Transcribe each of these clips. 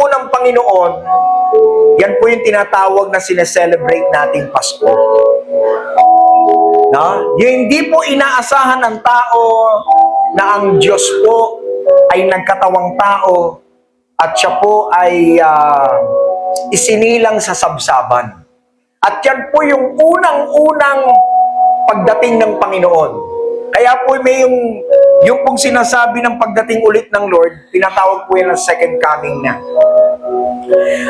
po ng Panginoon, yan po yung tinatawag na sineselebrate nating Pasko. No? Yung hindi po inaasahan ng tao na ang Diyos po ay nagkatawang tao at siya po ay isinilang sa sabsaban. At yan po yung unang-unang pagdating ng Panginoon. Kaya po may yung pong sinasabi ng pagdating ulit ng Lord, tinatawag po yan ang second coming na.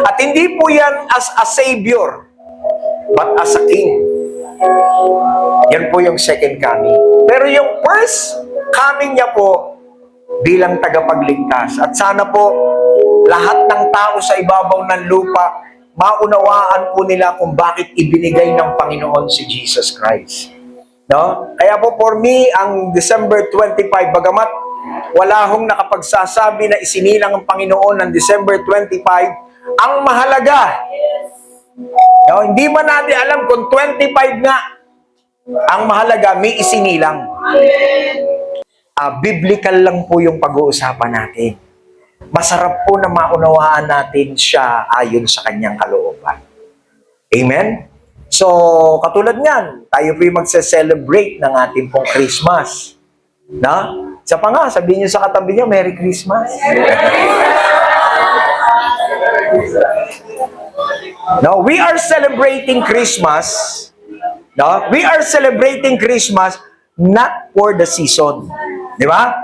At hindi po yan as a Savior, but as a King. Yan po yung second coming. Pero yung first coming niya po, bilang tagapagligtas. At sana po, lahat ng tao sa ibabaw ng lupa, maunawaan po nila kung bakit ibinigay ng Panginoon si Jesus Christ. No? Kaya po for me, ang December 25, bagamat wala hong nakapagsasabi na isinilang ang Panginoon ng December 25, ang mahalaga, no? Hindi man natin alam kung 25 nga, ang mahalaga, may isinilang. Biblical lang po yung pag-uusapan natin. Masarap po na maunawaan natin siya ayon sa kanyang kalooban. Amen? So, katulad niyan, tayo po yung magse-celebrate ng ating pong Christmas. Na? Isa pa nga, sabihin niyo sa katabi niyo, Merry Christmas. No, we are celebrating Christmas. No? We are celebrating Christmas not for the season. Di ba?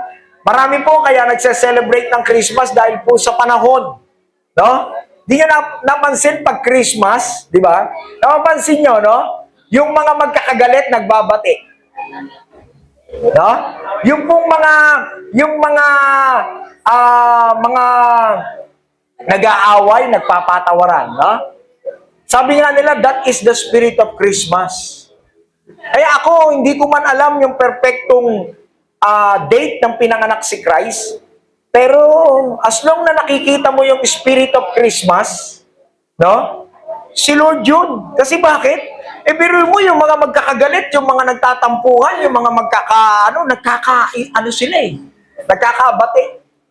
Marami po kaya nagse-celebrate ng Christmas dahil po sa panahon. No? Di nyo napansin pag Christmas, di ba? Napapansin nyo, no? Yung mga magkakagalit, nagbabati. No? Yung pong mga nag-aaway, nagpapatawaran, no? Sabi nga nila, that is the spirit of Christmas. Kaya ako, hindi ko man alam yung perfectong date ng pinanganak si Christ. Pero as long na nakikita mo yung spirit of Christmas, no? Si Lord yun. Kasi bakit? Biro mo yung mga magkakagalit, yung mga nagtatampuhan, yung mga nagkakabati.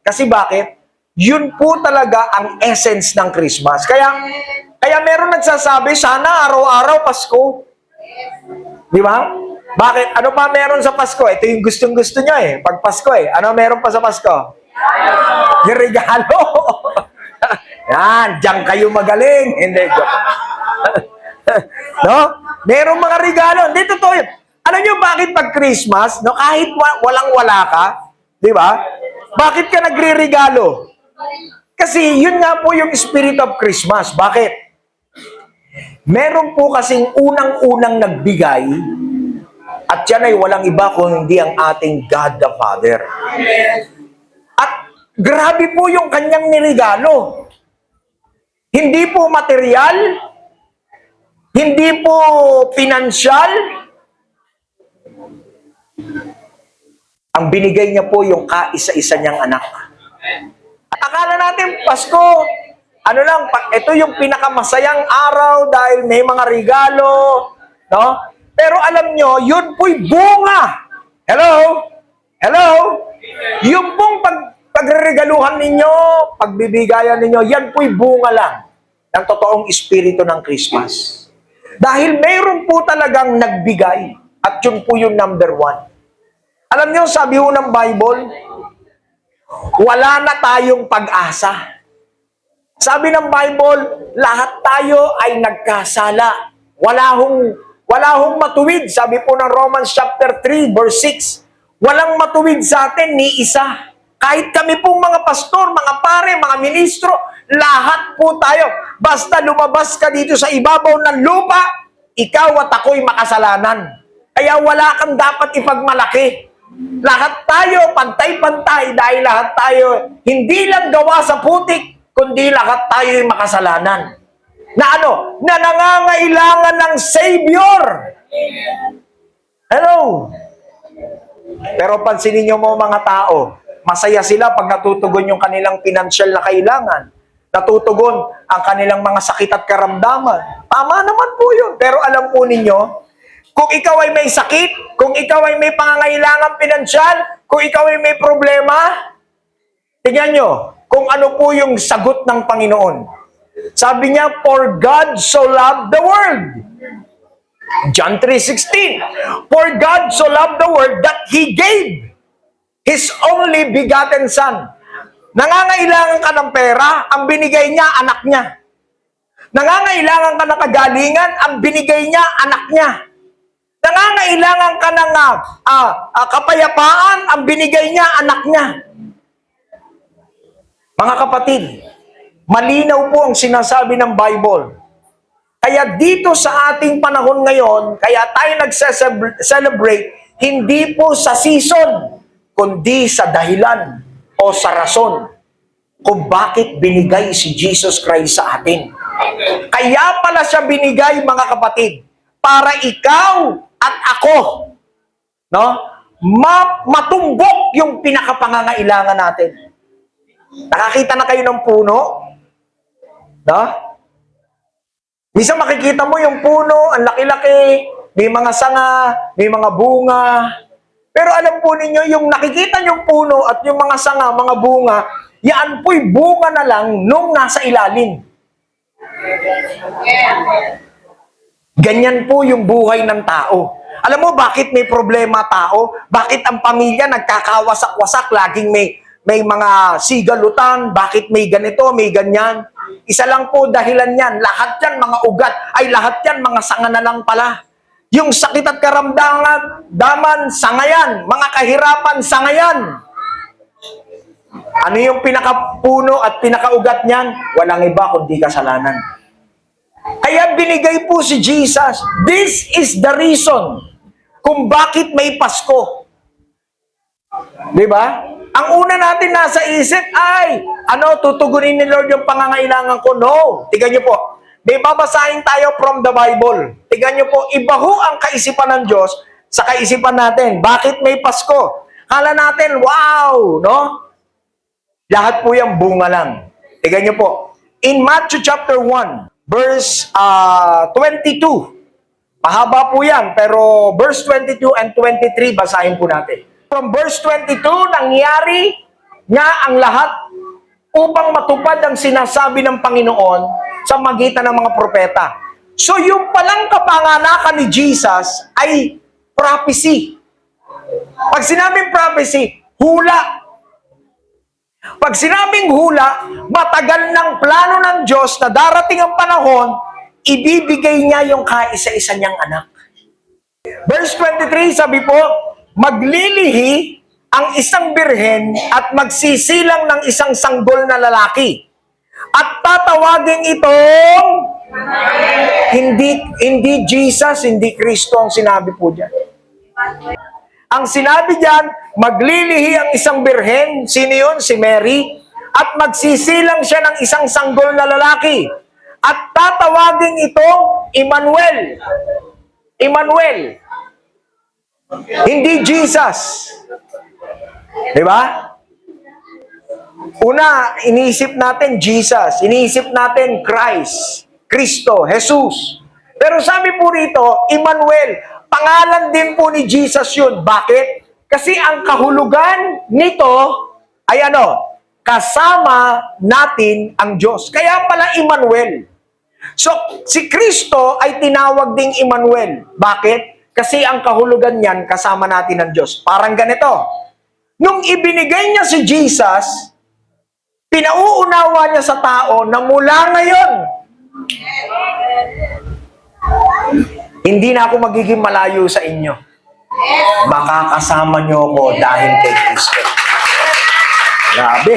Kasi bakit? Yun po talaga ang essence ng Christmas. Kaya meron nagsasabi, sana araw-araw Pasko. Di ba? Bakit? Ano pa meron sa Pasko? Ito yung gustong-gusto niya eh. Pag Pasko eh. Ano meron pa sa Pasko? Yung regalo. Yan, diyan kayo magaling. Hindi, joke. No? Merong mga regalo. Hindi, totoo yun. Alam nyo bakit pag Christmas, no, kahit walang-wala ka, di ba? Bakit ka nagre-regalo? Kasi yun nga po yung spirit of Christmas. Bakit? Meron po kasing unang-unang nagbigay at yan ay walang iba kung hindi ang ating God the Father. At grabe po yung kanyang nirigalo. Hindi po material, hindi po pinansyal. Ang binigay niya po yung kaisa-isa niyang anak. At akala natin, Pasko, ano lang, ito yung pinakamasayang araw dahil may mga regalo, no? Pero alam nyo, yun po'y bunga. Hello? Hello? Yung pong pagreregaluhan ninyo, pagbibigayan ninyo, yan po'y bunga lang ng totoong espiritu ng Christmas. Dahil mayroon po talagang nagbigay at yun po yung number 1. Alam nyo, sabi ho ng Bible, wala na tayong pag-asa. Sabi ng Bible, lahat tayo ay nagkasala. Wala hong matuwid. Sabi po ng Romans chapter 3, verse 6, walang matuwid sa atin ni isa. Kahit kami pong mga pastor, mga pare, mga ministro, lahat po tayo. Basta lumabas ka dito sa ibabaw ng lupa, ikaw at ako'y makasalanan. Kaya wala kang dapat ipagmalaki. Lahat tayo, pantay-pantay, dahil lahat tayo, hindi lang gawa sa putik, kundi lahat tayo'y makasalanan. Na ano? Na nangangailangan ng Savior. Hello? Pero pansinin niyo mo mga tao, masaya sila pag natutugon yung kanilang pinansyal na kailangan. Natutugon ang kanilang mga sakit at karamdaman. Tama naman po yun. Pero alam po ninyo, kung ikaw ay may sakit, kung ikaw ay may pangangailangan pinansyal, kung ikaw ay may problema, tingnan nyo, kung ano po yung sagot ng Panginoon. Sabi niya, for God so loved the world. John 3:16. For God so loved the world that He gave His only begotten Son. Nangangailangan ka ng pera, ang binigay niya, anak niya. Nangangailangan ka ng kagalingan, ang binigay niya, anak niya. Nangangailangan ka ng kapayapaan, ang binigay niya, anak niya. Mga kapatid, malinaw po ang sinasabi ng Bible. Kaya dito sa ating panahon ngayon, kaya tayo nag-celebrate, hindi po sa season, kundi sa dahilan o sa rason kung bakit binigay si Jesus Christ sa atin. Kaya pala siya binigay, mga kapatid, para ikaw at ako, no, matumbok yung pinakapangangailangan natin. Nakakita na kayo ng puno? No? Minsan makikita mo yung puno, ang laki-laki, may mga sanga, may mga bunga. Pero alam po ninyo, yung nakikita yung puno at yung mga sanga, mga bunga, yan po'y bunga na lang nung nasa ilalim. Ganyan po yung buhay ng tao. Alam mo bakit may problema tao? Bakit ang pamilya nagkakawasak-wasak, laging may mga sigalutan, bakit may ganito, may ganyan? Isa lang po dahilan yan. Lahat yan mga ugat, ay lahat yan mga sanga na lang pala. Yung sakit at karamdaman, sanga yan. Mga kahirapan, sanga yan. Ano yung pinakapuno at pinakaugat niyan? Walang iba kundi kasalanan. Kaya binigay po si Jesus. This is the reason kung bakit may Pasko. Di ba? Ang una natin nasa isip ay, tutugunin ni Lord yung pangangailangan ko? No. Tingnan niyo po. May babasahin tayo from the Bible. Tingnan niyo po, iba ho ang kaisipan ng Diyos sa kaisipan natin. Bakit may Pasko? Kala natin, wow, no? Lahat po yung bunga lang. Tingnan niyo po. In Matthew chapter 1, verse 22. Mahaba po yan, pero verse 22 and 23, basahin po natin. From verse 22, nangyari nga ang lahat upang matupad ang sinasabi ng Panginoon sa magitan ng mga propeta. So yung palang kapanganakan ni Jesus ay prophecy. Pag sinabing prophecy, hula. Pag sinabing hula, matagal ng plano ng Diyos na darating ang panahon, ibibigay niya yung kaisa-isa niyang anak. Verse 23, sabi po, maglilihi ang isang birhen at magsisilang ng isang sanggol na lalaki. At tatawagin itong hindi Jesus, hindi Kristo ang sinabi po diyan. Ang sinabi diyan, maglilihi ang isang birhen, sino yun? Si Mary, at magsisilang siya ng isang sanggol na lalaki. At tatawagin itong Emmanuel. Emmanuel. Hindi Jesus. Di ba? Una, iniisip natin Jesus. Iniisip natin Christ. Kristo, Jesus. Pero sabi po rito, Emmanuel. Pangalan din po ni Jesus yun. Bakit? Kasi ang kahulugan nito ay kasama natin ang Diyos. Kaya pala Emmanuel. So, si Kristo ay tinawag ding Emmanuel. Bakit? Kasi ang kahulugan niyan, kasama natin ang Diyos. Parang ganito. Nung ibinigay niya si Jesus, pinauunawa niya sa tao na mula ngayon, hindi na ako magiging malayo sa inyo. Makakasama niyo ako dahil kay Kristo. Grabe.